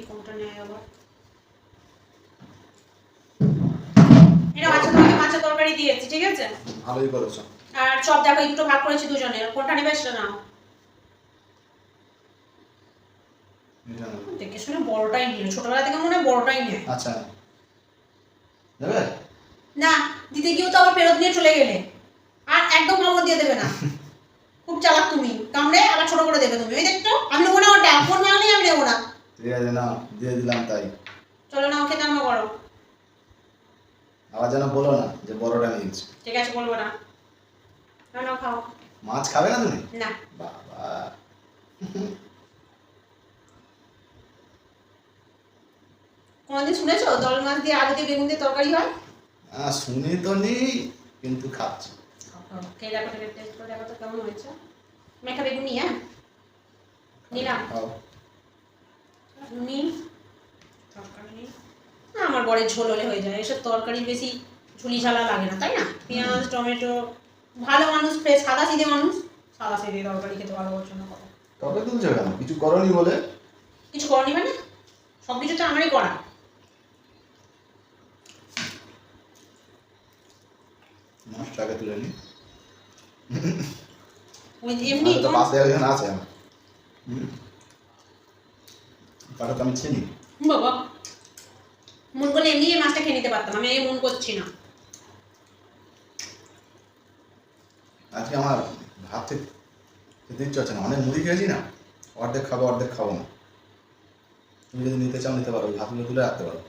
কোনটা নেয় আবার। এটা তোমাকে মাছের তরকারি দিয়েছি, ঠিক আছে? ভালোই করেছো। আর চপ দেখো এই দুটো ভাগ করেছি দুজনের, কোনটা নেবে সেটা নাও। দেখে শুনে বড়টাই নিল, ছোটবেলা থেকে মনে হয় বড়টাই নেয়। আচ্ছা দেবে না, দিতে গিয়েও তো আবার ফেরত নিয়ে চলে গেলে, আর একদম নগদ দিয়ে দেবে না। খুব চালাক তুমি, কামড়ে আবার ছোট করে দেবে তুমি। ওই দেখতো আমি নেবো না, ওটা ফোন না হলে আমি নেবো না। ঠিক আছে না, দিয়ে দিলাম তাই। চলো নাও, খেতে আরম্ভ করো। আবার যেন বলো না যে বড়টা নিয়েছি। ঠিক আছে, বলবো না। নাও খাও। মাছ খাবে না তুমি? না। বাবা কোনদিন শুনেছো দল মাছ দিয়ে আলু দিয়ে বেগুন দিয়ে তরকারি হয়? শুনি তো নি, কিন্তু খাচ্ছি। খেয়ে দেখো, টেস্ট করে দেখো তো কেমন হয়েছে। মেখা বেগুন নিয়ে নিলাম। নুনি তরকারি না, আমার বরের ঝোল হলে হয়ে যায়, এসব তরকারি বেশি ঝুলি ঝালা লাগে না, তাই না? পেঁয়াজ টমেটো, ভালো মানুষ, ফ্রেশ সাদা সিধে মানুষ, সাদা সিধে তরকারি খেতে ভালো পছন্দ করে। তবে তুলছো কেন? কিছু করনি বলে? কিছু করনি মানে সব কিছু তো আমারই করা। মাছটাকে তুলে নি। ওই এমনি তো পাশে একজন আছে আমার, তাকে তো আমি চিনি। বাবা, মন করলে এমনি এই মাছটা খেয়ে নিতে পারতাম, আমি এই মন করছি না। আজকে আমার ভাত খেতে ইচ্ছে হচ্ছে না, অনেক মুড়ি খেয়েছি না, অর্ধেক খাবো অর্ধেক খাবো না। তুমি যদি নিতে চাও নিতে পারো, ওই ভাতগুলো তুলে রাখতে পারো।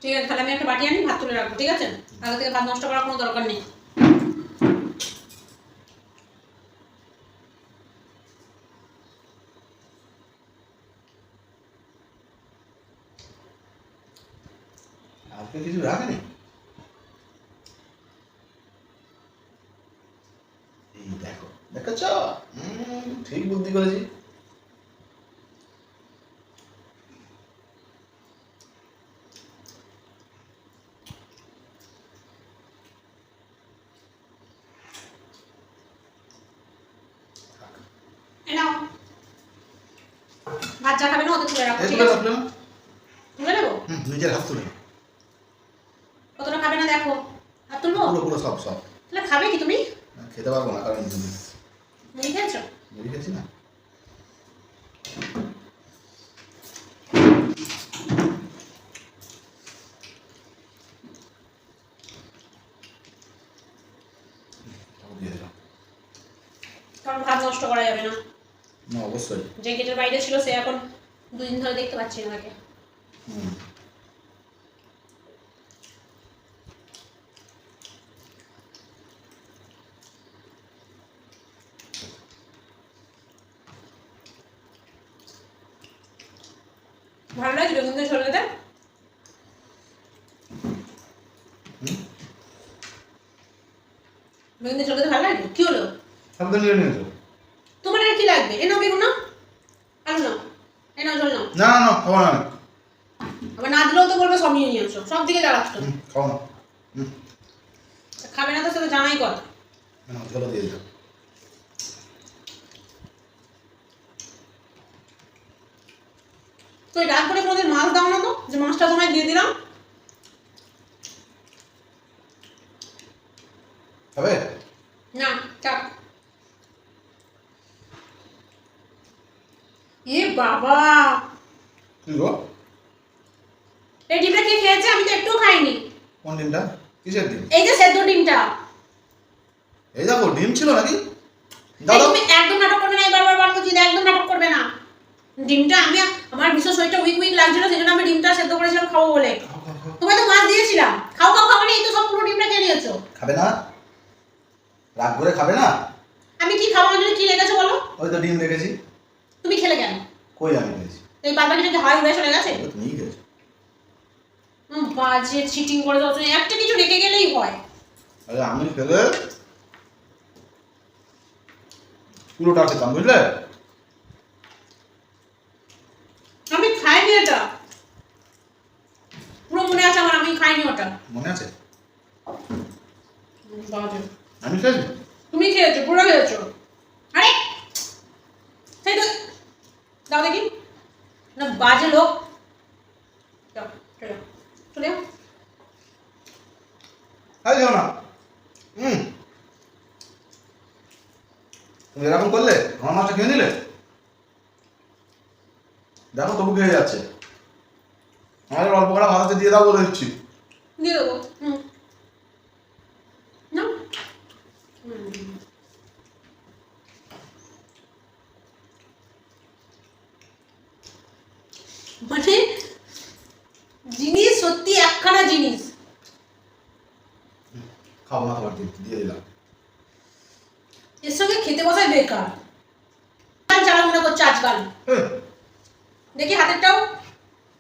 ঠিক আছে, তাহলে আমি একটা বাটি আনি, ভাত তুলে রাখবো, ঠিক আছে? আগে থেকে ভাত নষ্ট করার কোনো দরকার নেই। আজকে কিছু রাখেনি। এই দেখো, দেখেছ? ঠিক বুদ্ধি করেছি। নাও, ভাত যা খাবে না ওদের তুলে রাখো, ঠিক তুলে আছে? রাখলাম, তুলে নেবো। নিজের হাত তুলে। কতটা খাবে না দেখো, আর তুলবো? পুরো পুরো সব সব। তাহলে খাবে কি তুমি? খেতে পারবো না, কারণ মুড়ি খেয়েছো? মুড়ি খেয়েছি না। দিয়ে দিলাম। কারণ ভাত নষ্ট করা যাবে না। না অবশ্যই। যে গেটের বাইরে ছিল সে এখন 2 দিন ধরে দেখতে পাচ্ছি না তাকে। ভালো লাগে বেগুন দিয়ে ঝোল খেতে? বেগুন দিয়ে ঝোল খেতে ভালো লাগে? কি হলো? সব তো নিয়ে নিয়েছো। তোমার আর কি লাগবে? এ নাও বেগুন নাও, আলু নাও, এ নাও ঝোল নাও। না না না, খাবো না। আবার না দিলেও তো বলবে সব নিয়ে নিয়ে আসো, সব দিকে জ্বালাচ্ছ। খাবো না। খাবে না তো সেটা জানাই কথা। ঝোলো দিয়ে দিলাম। তো রাগ করে কোনোদিন মাছ দাও না তো, যে মাছটা তোমায় দিয়ে দিলাম। খাবে না, চাপ। এ বাবা, কি গো? এই ডিমটা কে খেয়েছে? আমি তো একটুও খাইনি। কোন ডিমটা? কিসের ডিম? এই যে সেদ্ধ ডিমটা। এই দেখো, ডিম ছিল নাকি? দাদা তুমি একদম নাটক করবে না, বারবার বার করছি, একদম নাটক করবে না। ডিমটা আমি, আমার বিশেষ শরীরটা উইক উইক লাগছিল, সেজন্য আমি ডিমটা সেদ্ধ করেছিলাম খাবো বলে। তোমায় তো মাছ দিয়েছিলাম, খাও খাও খাও, মানে এই তো সব পুরো ডিমটা খেয়ে নিয়েছো। খাবে না? রাগ করে খাবে না? আমি কি খাবো? আমার জন্য কি লেগেছে বলো? ওই তো ডিম রেখেছি। তুমি খেলে কেন? কই আমি খেয়েছি? এই বাদবাকি যদি হয় উড়ে চলে গেছে। তুমিই খেয়েছো। বাজে চিটিং করে দাও তুমি, একটা কিছু রেখে গেলেই হয়। আরে আমি খেলে পুরোটা খেতাম, বুঝলে? আমি খাইনি এটা, পুরো মনে আছে আমার, আমি খাইনি ওটা। মনে আছে? বাজে। আমি খেয়েছি। তুমি খেয়েছো, পুরো খেয়েছো। আরে সেই তো দাও দেখি না বাজে লোক যাও চলে যাও চলে যাও আরে যাও না তুমি এরকম করলে আমার মাছটা খেয়ে নিলে দেখো তবু খেয়ে যাচ্ছে আমাদের অল্প করে ভাতাতে দিয়ে দাও বলে দিচ্ছি দিয়ে দেবো না মানে জিনিস সত্যি একখানা জিনিস খাবো না তোমার দিয়ে দিলাম এর সঙ্গে খেতে বসাই বেকার চালা মনে করছে আজকাল দেখি হাতেরটাও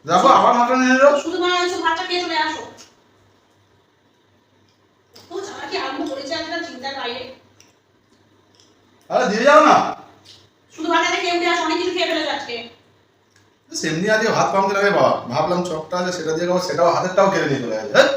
দেখো আবার মাথা নিয়ে এলো শুধু মাংস ভাতটা খেয়ে চলে আসো ও চালা কি আরম্ভ করেছে একটা চিন্তার বাইরে আরে দিয়ে যাও না শুধু ভাতটা খেয়ে উঠে আসো অনেক কিছু খেয়ে ফেলেছে আজকে সেমনি আজকে ভাত কম দিলে বাবা ভাবলাম চপটা আছে সেটা দিয়ে খাবো সেটাও হাতেরটাও কেড়ে নিয়ে চলে গেছে